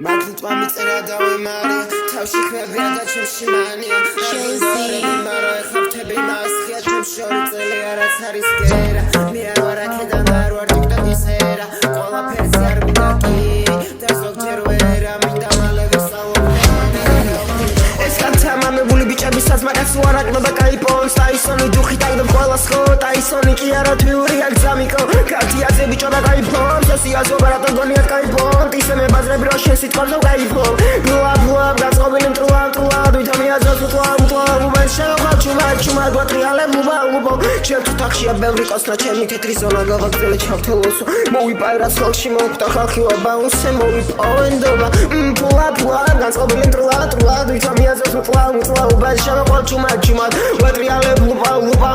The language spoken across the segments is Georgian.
მართლაც მომიწერა და ვიმარი თავში ხვევია და ჩემში მანია მარა ეხავთები მასხია ჩემ შორი წელი არაც არის გერა მე არ ვარ აქედან და არ ვარ ტიკტოკის ერა ყველაფერს არ გვდაკი და ზოგჯერ ვერა მინდა მალე ვესწავლობ ეს გამთამამებული ბიჭებისაც მაგას უარაკნობა კაიპონს ტაისონი დუხი დაიდო ყველას ხო ტაისონი კი არა თვიური აქ ძამიკო კარტიაზე ბიჭო და კაიპონს ესიაზობა რატო გონიათ კაიპონს ისე მებაზრები რომ შენ სიტყვაზე ვკაიფო ბლაბლა გასწობილი მტრულა ვითომიაზოს მტლა უბენ შევხალ ჩუმად გვატრიალებ უბალუბო ჩემ თუთახშია ბევრი კოსნა ჩემი თეთრი ზონა გავაგრძელე ჩავთელოსო მოვიპაირას ხოლში მოვხდა ხალხი ვაბაუნსე მოვიპოვენდობა ბლაბლა გასწობილი მტრულა ვითომიაზოს მტლა უბენ შევხალ ჩუმად გვატრიალებ უბალუბო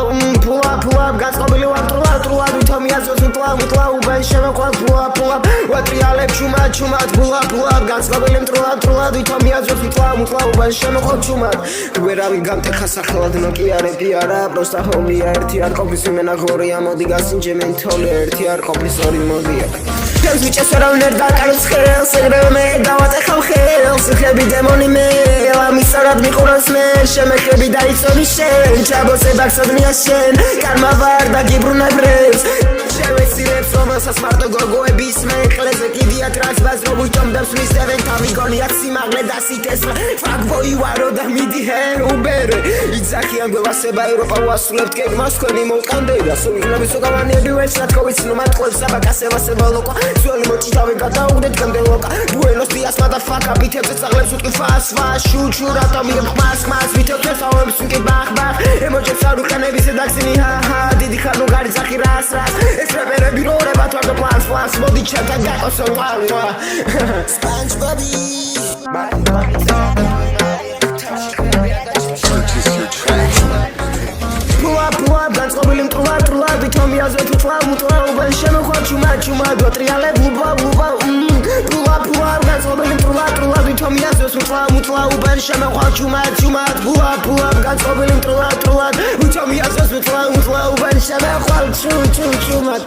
ბლაბლა გასწობილი მტრულა ვითომიაზოს მტლა უბენ შევხალ ბლაბლა გვატრიალებ ჩუმად ბლაბლა გასწობილი მტრულა ვითომიაზოს მტლა უბენ შევხალ ჩუმად ვერავინ გამტეხა სახელად ნოკიარები არა პროსტა ჰოლია ერთი არ ყოფის იმენა გორია მოდი გასინჯე მენთოლი ერთი არ ყოფის ორი მოდია ჩემს ბიჭებს ვერავინ არ დაკარებს ხელს ეგრევე მე დავატეხავ ხელს ხები დემონი მე ამისარად მიყურავს მე შემეხები დაიცოდი შენ ჩაბოსე ბაქსადნია შენ კარმა ვარ და გიბრუნებრებს შევეცილებს რომელსაც მარტო გოგოების მე ყლეზე კიდია ტრანს ბაზრობ ვითომდებს მისდევენ თავი გონიათ სიმაღლე და სიტესლა ფაკბოი ვარო და მიდი ჰერ უბერე იძახიან გვევასება ევროპა ვასრულებთ გეგმას თქვენი მოვტყანდე და სულ იქნების უკავანიები ვეცნად კოვიცნო მატყლებს საბაკასებასება ლოკო ძველი მოჭიტავი გადაუგდეთ გამდე ლოკა ბუენოს დიას მადაფაკა ბითებზე წაღლებს უტკი ფას შუჩუ რატო მიებ ხმას ვითებზე სავებს უტკი ბახ ემოჯებს არ უხანები სედაქსინი ჰა დიდი ხანო გარიძახი რას ეს რეპერები როებათ ვარ და პლანს მოდი ჩათა გაკოსო ვალი SpongeBob Pull up, განწყობილი მტრულა ვითომიაზოთ მტლა უბენ შემოხვალ ჩუმად გვატრიალებ უბა Pull up, განწყობილი მტრულა ვითომიაზოთ მტლა უბენ შემოხვალ ჩუმად Pull up, განწყობილი მტრულა ვითომიაზოთ მტლა უბენ შემოხვალ ჩუმად